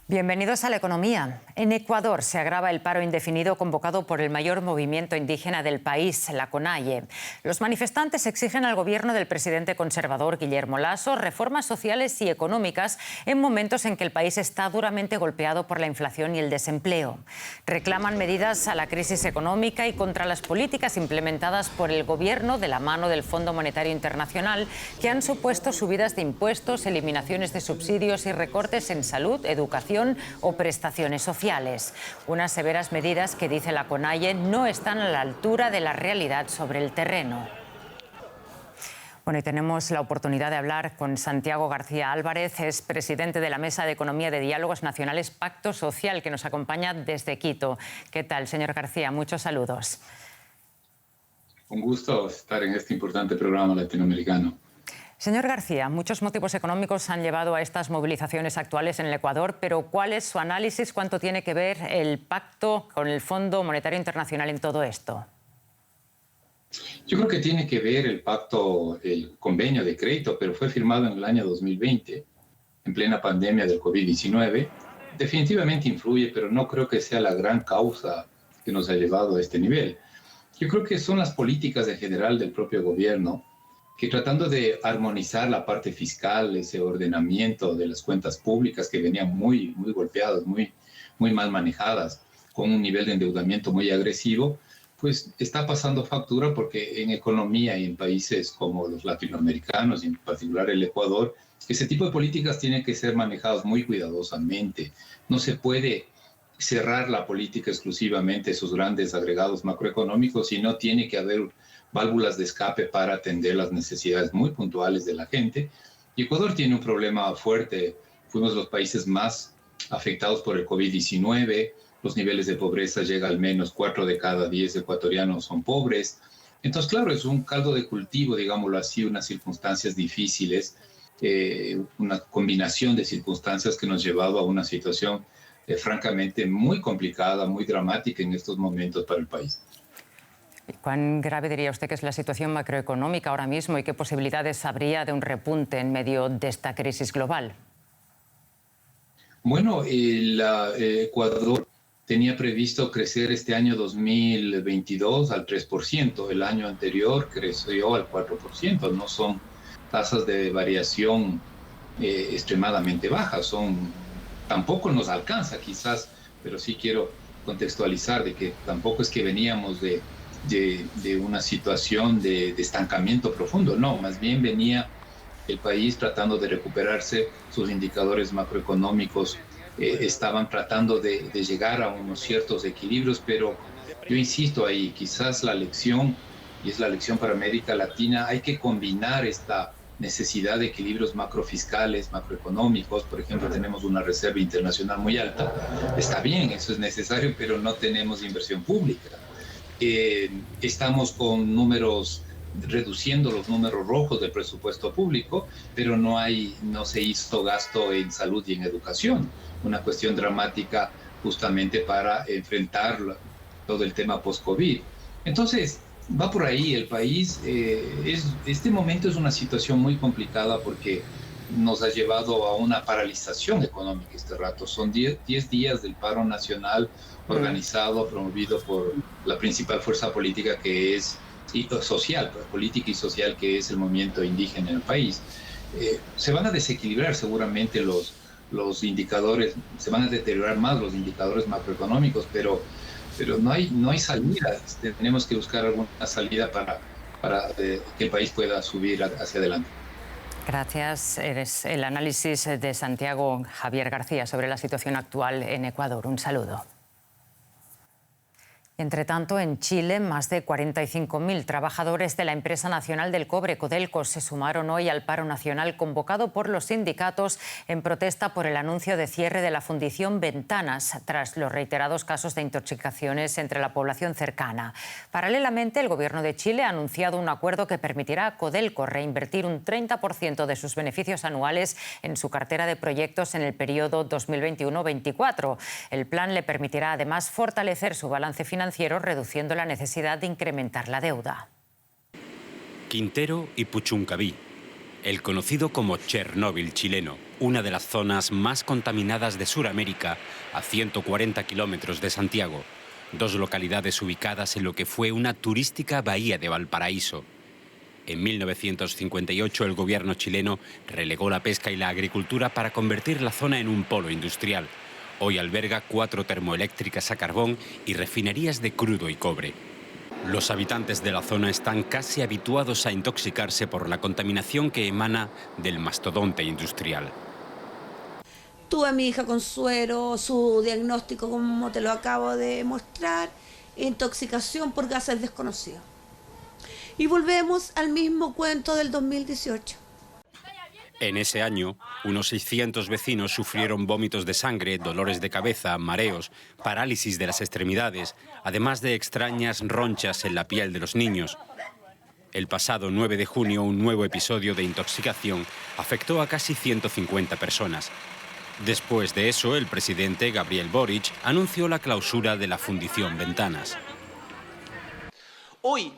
Bienvenidos a la economía. En Ecuador se agrava el paro indefinido convocado por el mayor movimiento indígena del país, la CONAIE. Los manifestantes exigen al gobierno del presidente conservador Guillermo Lasso reformas sociales y económicas en momentos en que el país está duramente golpeado por la inflación y el desempleo. Reclaman medidas a la crisis económica y contra las políticas implementadas por el gobierno de la mano del Fondo Monetario Internacional, que han supuesto subidas de impuestos, eliminaciones de subsidios y recortes en salud, educación o prestaciones sociales. Unas severas medidas que, dice la CONAIE, no están a la altura de la realidad sobre el terreno. Bueno, y tenemos la oportunidad de hablar con Santiago García Álvarez, es presidente de la Mesa de Economía de Diálogos Nacionales Pacto Social, que nos acompaña desde Quito. ¿Qué tal, señor García? Muchos saludos. Un gusto estar en este importante programa latinoamericano. Señor García, muchos motivos económicos han llevado a estas movilizaciones actuales en el Ecuador, pero ¿cuál es su análisis? ¿Cuánto tiene que ver el pacto con el Fondo Monetario Internacional en todo esto? Yo creo que tiene que ver el pacto, el convenio de crédito, pero fue firmado en el año 2020, en plena pandemia del COVID-19. Definitivamente influye, pero no creo que sea la gran causa que nos ha llevado a este nivel. Yo creo que son las políticas en general del propio gobierno, que tratando de armonizar la parte fiscal, ese ordenamiento de las cuentas públicas que venían muy golpeadas, muy mal manejadas, con un nivel de endeudamiento muy agresivo, pues está pasando factura porque en economía y en países como los latinoamericanos, y en particular el Ecuador, ese tipo de políticas tienen que ser manejadas muy cuidadosamente. No se puede cerrar la política exclusivamente a esos grandes agregados macroeconómicos, sino tiene que haber válvulas de escape para atender las necesidades muy puntuales de la gente. Y Ecuador tiene un problema fuerte. Fuimos los países más afectados por el COVID-19. Los niveles de pobreza llegan al menos 4 de cada 10 ecuatorianos son pobres. Entonces, claro, es un caldo de cultivo, digámoslo así, unas circunstancias difíciles, una combinación de circunstancias que nos ha llevado a una situación francamente muy complicada, muy dramática en estos momentos para el país. ¿Cuán grave diría usted que es la situación macroeconómica ahora mismo y qué posibilidades habría de un repunte en medio de esta crisis global? Bueno, Ecuador tenía previsto crecer este año 2022 al 3%. El año anterior creció al 4%. No son tasas de variación extremadamente bajas. Tampoco nos alcanza quizás, pero sí quiero contextualizar de que tampoco es que veníamos de una situación de estancamiento profundo. No, más bien venía el país tratando de recuperarse, sus indicadores macroeconómicos estaban tratando de llegar a unos ciertos equilibrios, pero yo insisto ahí, quizás la lección, y es la lección para América Latina, hay que combinar esta necesidad de equilibrios macrofiscales, macroeconómicos. Por ejemplo, tenemos una reserva internacional muy alta, está bien, eso es necesario, pero no tenemos inversión pública. Estamos con reduciendo los números rojos del presupuesto público, pero no se hizo gasto en salud y en educación, una cuestión dramática justamente para enfrentar todo el tema post-COVID. Entonces, va por ahí el país. Este momento es una situación muy complicada porque nos ha llevado a una paralización económica este rato. Son 10 días del paro nacional organizado, promovido por la principal fuerza política que es social, política y social, que es el movimiento indígena en el país. Se van a desequilibrar seguramente los indicadores, se van a deteriorar más los indicadores macroeconómicos, pero no hay salida. Tenemos que buscar alguna salida para que el país pueda subir hacia adelante. Gracias. Es el análisis de Santiago Javier García sobre la situación actual en Ecuador. Un saludo. Entre tanto, en Chile, más de 45.000 trabajadores de la empresa nacional del cobre, Codelco, se sumaron hoy al paro nacional convocado por los sindicatos en protesta por el anuncio de cierre de la fundición Ventanas, tras los reiterados casos de intoxicaciones entre la población cercana. Paralelamente, el Gobierno de Chile ha anunciado un acuerdo que permitirá a Codelco reinvertir un 30% de sus beneficios anuales en su cartera de proyectos en el periodo 2021-24. El plan le permitirá además fortalecer su balance financiero, reduciendo la necesidad de incrementar la deuda. Quintero y Puchuncaví, el conocido como Chernóbil chileno. una de las zonas más contaminadas de Sudamérica, a 140 kilómetros de Santiago, dos localidades ubicadas en lo que fue una turística bahía de Valparaíso. En 1958 el gobierno chileno relegó la pesca y la agricultura para convertir la zona en un polo industrial. Hoy alberga 4 termoeléctricas a carbón y refinerías de crudo y cobre. Los habitantes de la zona están casi habituados a intoxicarse por la contaminación que emana del mastodonte industrial. Tuve a mi hija con suero, su diagnóstico, como te lo acabo de mostrar, intoxicación por gases desconocidos. Y volvemos al mismo cuento del 2018. En ese año, unos 600 vecinos sufrieron vómitos de sangre, dolores de cabeza, mareos, parálisis de las extremidades, además de extrañas ronchas en la piel de los niños. El pasado 9 de junio, un nuevo episodio de intoxicación afectó a casi 150 personas. Después de eso, el presidente Gabriel Boric anunció la clausura de la Fundición Ventanas. Hoy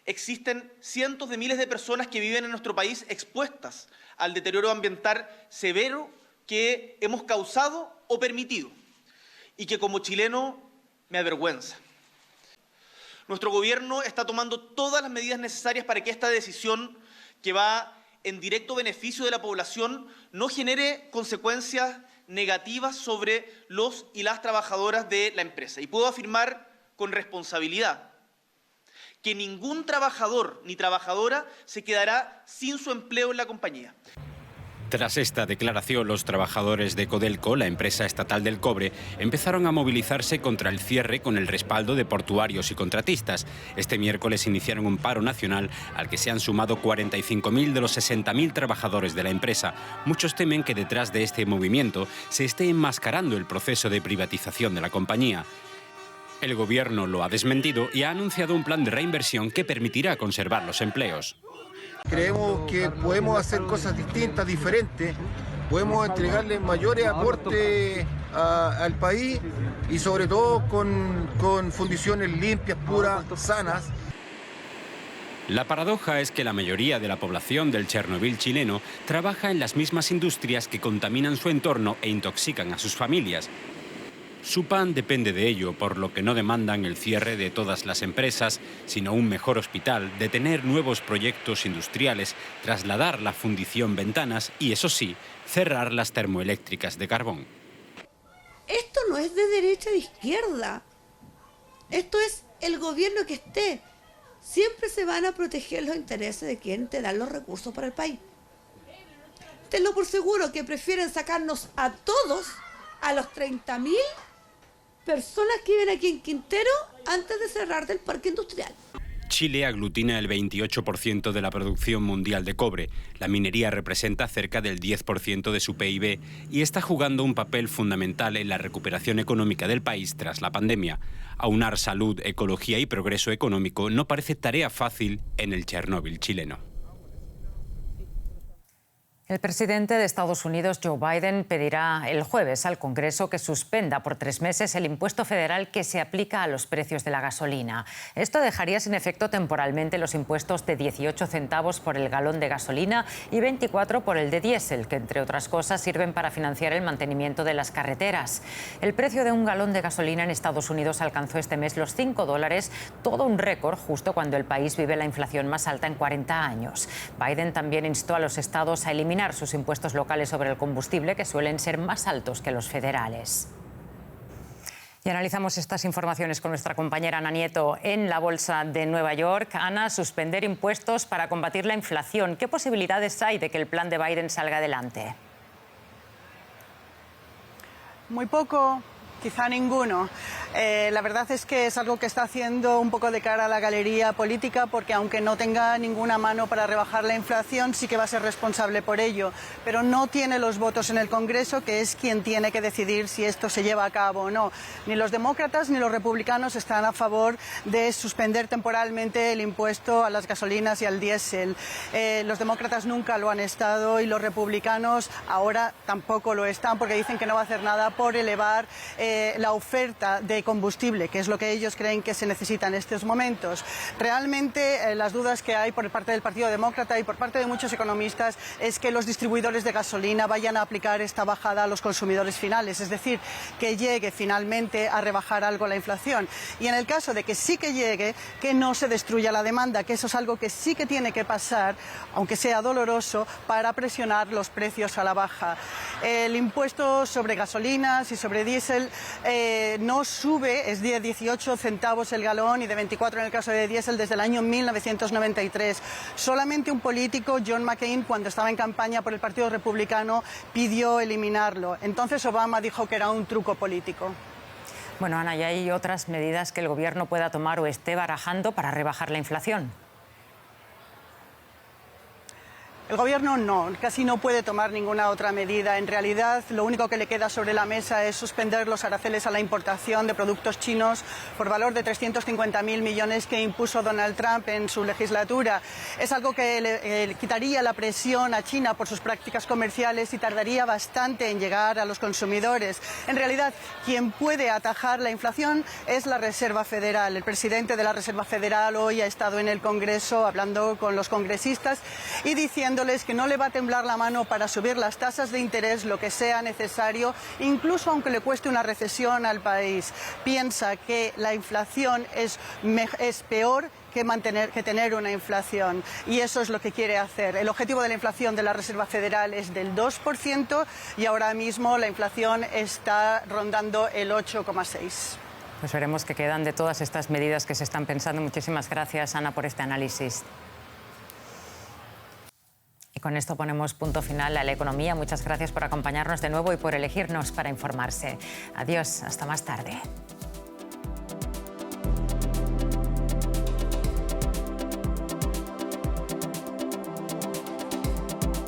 existen cientos de miles de personas que viven en nuestro país expuestas al deterioro ambiental severo que hemos causado o permitido y que como chileno me avergüenza. Nuestro gobierno está tomando todas las medidas necesarias para que esta decisión, que va en directo beneficio de la población, no genere consecuencias negativas sobre los y las trabajadoras de la empresa. Y puedo afirmar con responsabilidad que ningún trabajador ni trabajadora se quedará sin su empleo en la compañía. Tras esta declaración, los trabajadores de Codelco, la empresa estatal del cobre, empezaron a movilizarse contra el cierre con el respaldo de portuarios y contratistas. Este miércoles iniciaron un paro nacional al que se han sumado 45.000 de los 60.000 trabajadores de la empresa. Muchos temen que detrás de este movimiento se esté enmascarando el proceso de privatización de la compañía. El gobierno lo ha desmentido y ha anunciado un plan de reinversión que permitirá conservar los empleos. Creemos que podemos hacer cosas distintas, diferentes, podemos entregarle mayores aportes al país y sobre todo con fundiciones limpias, puras, sanas. La paradoja es que la mayoría de la población del Chernobyl chileno trabaja en las mismas industrias que contaminan su entorno e intoxican a sus familias. Su pan depende de ello, por lo que no demandan el cierre de todas las empresas, sino un mejor hospital, detener nuevos proyectos industriales, trasladar la fundición Ventanas y, eso sí, cerrar las termoeléctricas de carbón. Esto no es de derecha o de izquierda. Esto es el gobierno que esté. Siempre se van a proteger los intereses de quien te da los recursos para el país. Tenlo por seguro que prefieren sacarnos a todos, a los 30.000 personas que viven aquí en Quintero, antes de cerrar del parque industrial. Chile aglutina el 28% de la producción mundial de cobre. La minería representa cerca del 10% de su PIB y está jugando un papel fundamental en la recuperación económica del país tras la pandemia. Aunar salud, ecología y progreso económico no parece tarea fácil en el Chernóbil chileno. El presidente de Estados Unidos, Joe Biden, pedirá el jueves al Congreso que suspenda por 3 meses el impuesto federal que se aplica a los precios de la gasolina. Esto dejaría sin efecto temporalmente los impuestos de 18 centavos por el galón de gasolina y 24 por el de diésel, que entre otras cosas sirven para financiar el mantenimiento de las carreteras. El precio de un galón de gasolina en Estados Unidos alcanzó este mes los $5, todo un récord justo cuando el país vive la inflación más alta en 40 años. Biden también instó a los estados a eliminar sus impuestos locales sobre el combustible, que suelen ser más altos que los federales. Y analizamos estas informaciones con nuestra compañera Ana Nieto en la Bolsa de Nueva York. Ana, suspender impuestos para combatir la inflación. ¿Qué posibilidades hay de que el plan de Biden salga adelante? Muy poco, quizá ninguno. La verdad es que es algo que está haciendo un poco de cara a la galería política, porque aunque no tenga ninguna mano para rebajar la inflación, sí que va a ser responsable por ello, pero no tiene los votos en el Congreso, que es quien tiene que decidir si esto se lleva a cabo o no. Ni los demócratas ni los republicanos están a favor de suspender temporalmente el impuesto a las gasolinas y al diésel. Los demócratas nunca lo han estado y los republicanos ahora tampoco lo están, porque dicen que no va a hacer nada por elevar la oferta de combustible, que es lo que ellos creen que se necesita en estos momentos. Realmente las dudas que hay por parte del Partido Demócrata y por parte de muchos economistas es que los distribuidores de gasolina vayan a aplicar esta bajada a los consumidores finales, es decir, que llegue finalmente a rebajar algo la inflación. Y en el caso de que sí que llegue, que no se destruya la demanda, que eso es algo que sí que tiene que pasar, aunque sea doloroso, para presionar los precios a la baja. El impuesto sobre gasolinas y sobre diésel no sube, es de 18 centavos el galón y de 24 en el caso de diésel desde el año 1993. Solamente un político, John McCain, cuando estaba en campaña por el Partido Republicano, pidió eliminarlo. Entonces Obama dijo que era un truco político. Bueno, Ana, ¿y hay otras medidas que el Gobierno pueda tomar o esté barajando para rebajar la inflación? El Gobierno casi no puede tomar ninguna otra medida. En realidad, lo único que le queda sobre la mesa es suspender los aranceles a la importación de productos chinos por valor de 350.000 millones que impuso Donald Trump en su legislatura. Es algo que le quitaría la presión a China por sus prácticas comerciales y tardaría bastante en llegar a los consumidores. En realidad, quien puede atajar la inflación es la Reserva Federal. El presidente de la Reserva Federal hoy ha estado en el Congreso hablando con los congresistas y diciendo que no le va a temblar la mano para subir las tasas de interés lo que sea necesario, incluso aunque le cueste una recesión al país. Piensa que la inflación es peor que tener una inflación, y eso es lo que quiere hacer. El objetivo de la inflación de la Reserva Federal es del 2% y ahora mismo la inflación está rondando el 8,6%. Pues veremos qué quedan de todas estas medidas que se están pensando. Muchísimas gracias, Ana, por este análisis. Y con esto ponemos punto final a la economía. Muchas gracias por acompañarnos de nuevo y por elegirnos para informarse. Adiós, hasta más tarde.